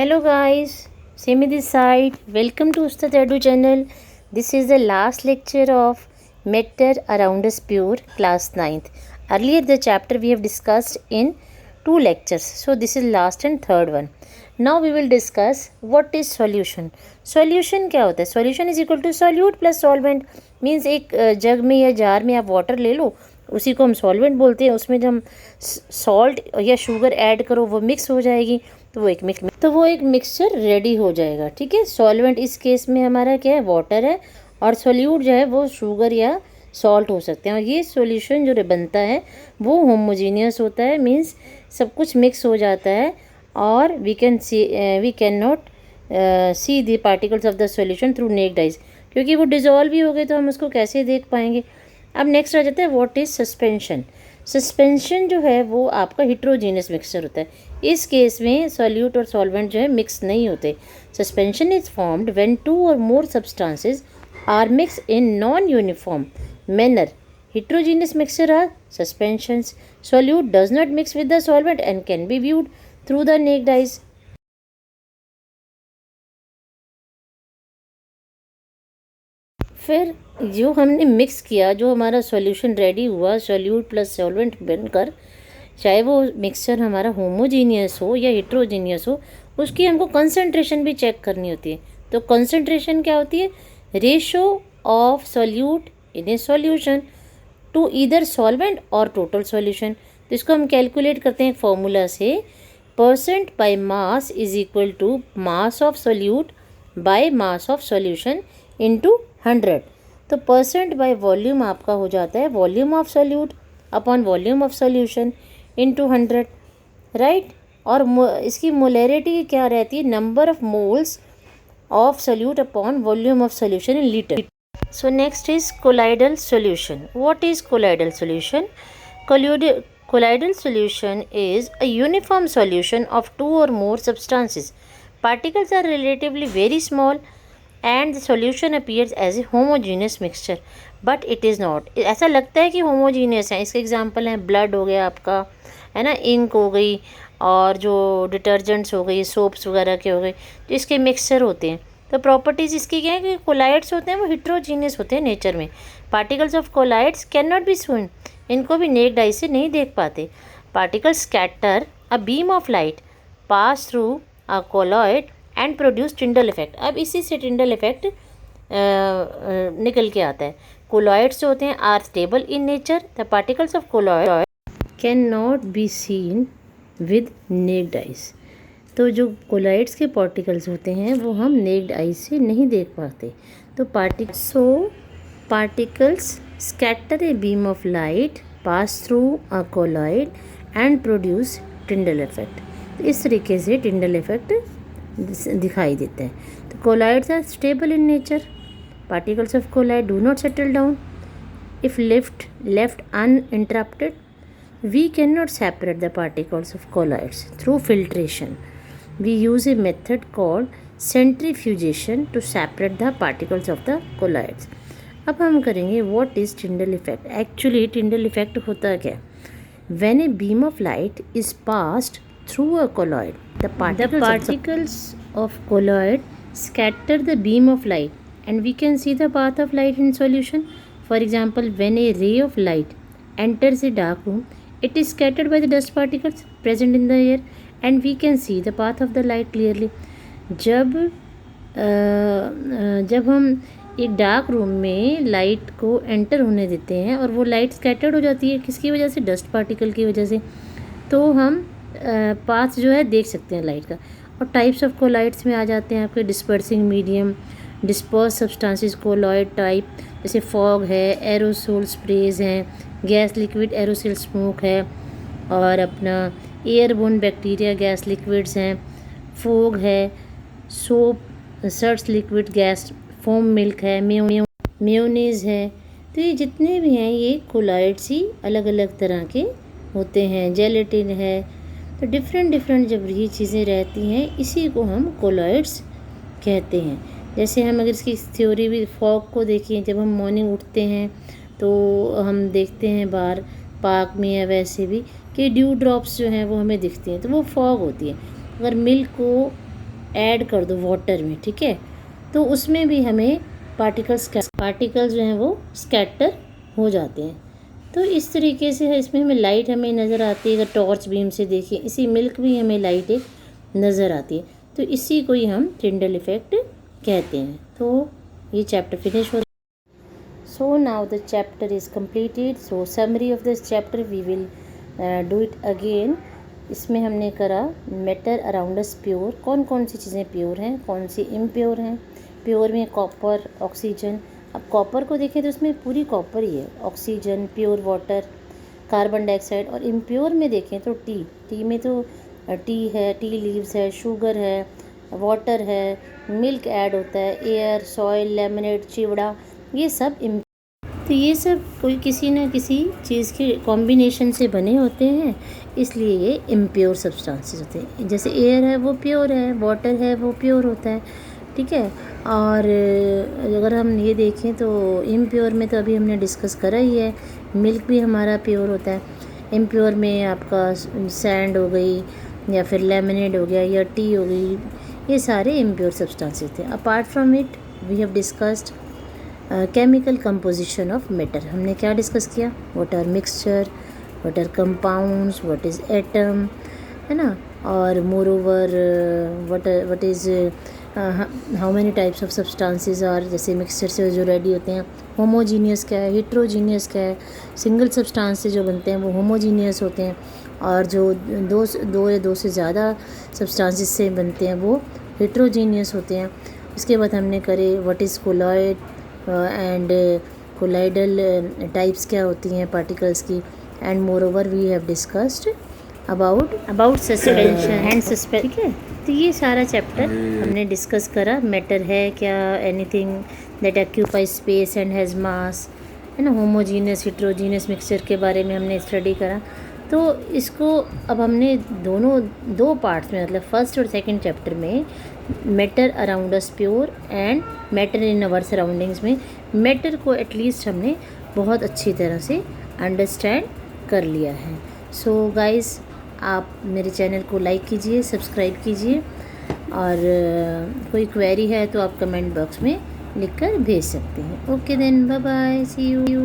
Hello guys, Simi this side. Welcome to Ustad Edu channel. This is the last lecture of Matter Around Us Pure, class 9th. Earlier the chapter we have discussed in two lectures. So this is last and third one. Now we will discuss what is solution. Solution क्या होता है? Solution is equal to solute plus solvent. Means एक जग में या jar में आप water ले लो, उसी को हम सॉल्वेंट बोलते हैं. उसमें जब हम सॉल्ट या शुगर ऐड करो वो मिक्स हो जाएगी, तो वो एक मिक्सचर रेडी हो जाएगा. ठीक है. सॉल्वेंट इस केस में हमारा क्या है, वाटर है, और सोल्यूट जो है वो शुगर या सॉल्ट हो सकते हैं. और ये सॉल्यूशन जो बनता है वो होमोजीनियस होता है. मीन्स सब कुछ मिक्स हो जाता है और we can not see the particles of the solution through naked eyes, क्योंकि वो डिजॉल्व ही हो गए तो हम उसको कैसे देख पाएंगे. अब नेक्स्ट आ जाता है व्हाट इज सस्पेंशन. सस्पेंशन जो है वो आपका हिट्रोजीनियस मिक्सचर होता है. इस केस में सॉल्यूट और सॉल्वेंट जो है मिक्स नहीं होते. Suspension is formed when two or more substances are mix in non uniform manner. Heterogeneous mixture are suspensions. Solute does not mix with the solvent and can be viewed through the naked eyes. फिर जो हमने mix किया, जो हमारा solution ready हुआ solute plus solvent बनकर, चाहे वो मिक्सचर हमारा होमोजीनियस हो या हिट्रोजीनियस हो, उसकी हमको कंसंट्रेशन भी चेक करनी होती है. तो कंसंट्रेशन क्या होती है? Ratio of solute in a solution to either solvent और टोटल सॉल्यूशन. तो इसको हम कैलकुलेट करते हैं एक फॉर्मूला से. Percent by mass is equal to mass of solute by mass of solution into 100. तो परसेंट बाय वॉल्यूम आपका हो जाता है volume of solute upon volume of solution into 100, right. और इसकी मोलैरिटी क्या रहती है? Number of moles of solute upon volume of solution in litre. So next is colloidal solution. What is colloidal solution? Colloidal solution is a uniform solution of two or more substances. Particles are relatively very small and the solution appears as a homogeneous mixture, but it is not. ऐसा लगता है कि homogeneous है. इसके example हैं blood हो गया आपका, है ना, इंक हो गई, और जो डिटर्जेंट्स हो गई, सोप्स वगैरह के हो गए, तो इसके मिक्सचर होते हैं. तो प्रॉपर्टीज़ इसकी क्या है कि कोलाइड्स होते हैं वो हिट्रोजीनियस होते हैं नेचर में. Particles of colloids can not be scene. इनको भी नेक्ड आई से नहीं देख पाते. Particles scatter a beam of light pass through a colloid and produce Tyndall effect. अब इसी से टिंडल इफेक्ट निकल के आता है. कोलॉइड्स जो होते हैं are stable in nature. The particles of colloid can not be seen with naked eyes. तो जो कोलाइड्स के पार्टिकल्स होते हैं वो हम नेक्ड आई से नहीं देख पाते. तो particles scatter a beam of light pass through a colloid and produce Tyndall effect. तो इस तरीके से टिंडल इफेक्ट दिखाई देता है. तो colloids are stable in nature. Particles of colloid do not settle down if left uninterrupted. We cannot separate the particles of colloids through filtration. We use a method called centrifugation to separate the particles of the colloids. अब हम करेंगे what is Tyndall effect. Actually Tyndall effect होता क्या? When a beam of light is passed through a colloid, the particles of colloid scatter the beam of light, and we can see the path of light in solution. For example, when a ray of light enters a dark room, it is scattered by the dust particles present in the air and we can see the path of the light clearly. जब हम एक dark room में light को enter होने देते हैं और वो लाइट स्कैटर्ड हो जाती है, किसकी वजह से? डस्ट पार्टिकल की वजह से. तो हम पाथ जो है देख सकते हैं लाइट का. और टाइप्स ऑफ कोलाइड्स में आ जाते हैं आपके dispersing medium, disperse substances colloid type, जैसे फॉग है, एरोसोल स्प्रेज हैं, गैस लिक्विड एरोसोल स्मोक है, और अपना एयरबोर्न बैक्टीरिया गैस लिक्विड्स हैं, फोग है, soap suds liquid gas, foam milk है, मेयोनीज है. तो ये जितने भी हैं ये कोलाइड्स ही अलग अलग तरह के होते हैं. जेलेटिन है. तो डिफरेंट जब ये चीज़ें रहती हैं इसी को हम कोलाइड्स कहते हैं. जैसे हम अगर इसकी थ्योरी भी फॉग को देखिए, जब हम मॉर्निंग उठते हैं तो हम देखते हैं बाहर पार्क में या वैसे भी कि ड्यू ड्रॉप्स जो हैं वो हमें दिखती हैं, तो वो फॉग होती है. अगर मिल्क को ऐड कर दो वाटर में, ठीक है, तो उसमें भी हमें पार्टिकल्स जो हैं वो स्कैटर हो जाते हैं। तो इस तरीके से है, इसमें हमें लाइट हमें नज़र आती है। अगर टॉर्च बीम से देखें, इसी मिल्क भी हमें लाइट एक नज़र आती है, तो इसी को ही हम टिंडल इफ़ेक्ट कहते हैं। तो ये चैप्टर फिनिश हो। So now the chapter is completed. So summary of this chapter we will do it again. इसमें हमने करा मैटर अराउंड अस प्योर, कौन कौन सी चीज़ें प्योर हैं, कौन सी इम्प्योर हैं। प्योर में कॉपर, ऑक्सीजन। अब कॉपर को देखें तो उसमें पूरी कॉपर ही है, oxygen, pure water, carbon dioxide. और इम्प्योर में देखें तो टी में तो टी है, टी लीव्स है, शुगर है, वाटर है, मिल्क ऐड होता है, एयर, सॉइल, लेमनेट, चिवड़ा, ये सब तो ये सब कोई किसी न किसी चीज़ के कॉम्बिनेशन से बने होते हैं, इसलिए ये इम्प्योर सब्सटेंसेस होते हैं। जैसे एयर है वो प्योर है, वाटर है वो प्योर होता है, ठीक है। और अगर हम ये देखें तो इम्प्योर में तो अभी हमने डिस्कस करा ही है, मिल्क भी हमारा प्योर होता है। इम्प्योर में आपका सैंड हो गई, या फिर लेमनेड हो गया, या टी हो गई, ये सारे इम्प्योर सब्सटेंसेस थे। Apart from it we have discussed chemical composition of matter. हमने क्या डिस्कस किया, what are mixture, what are compounds, what is atom, है ना। और moreover what is how many types of substances are, जैसे mixture से जो ready होते हैं, होमोजीनियस क्या है, हिट्रोजीनियस क्या है। सिंगल सब्सटेंस से जो बनते हैं वो होमोजीनियस होते हैं, और जो दो या दो से ज़्यादा सब्सटेंसेस से बनते हैं वो हिट्रोजीनियस होते हैं। इसके बाद हमने करे what is colloid and colloidal types क्या होती हैं पार्टिकल्स की। And moreover we have discussed about suspension and suspension, ठीक है। तो ये सारा चैप्टर हमने डिस्कस करा। मैटर है क्या, anything that occupy space and has मास, है ना। होमोजीनियस, हिट्रोजीनियस मिक्सचर के बारे में हमने स्टडी करा। तो इसको अब हमने दो पार्ट्स में, मतलब फर्स्ट और सेकंड चैप्टर में matter around us pure and matter in our surroundings में मैटर को एटलीस्ट हमने बहुत अच्छी तरह से अंडरस्टैंड कर लिया है। सो गाइस, आप मेरे चैनल को लाइक कीजिए, सब्सक्राइब कीजिए, और कोई क्वेरी है तो आप कमेंट बॉक्स में लिखकर भेज सकते हैं। Okay then, bye bye, see you.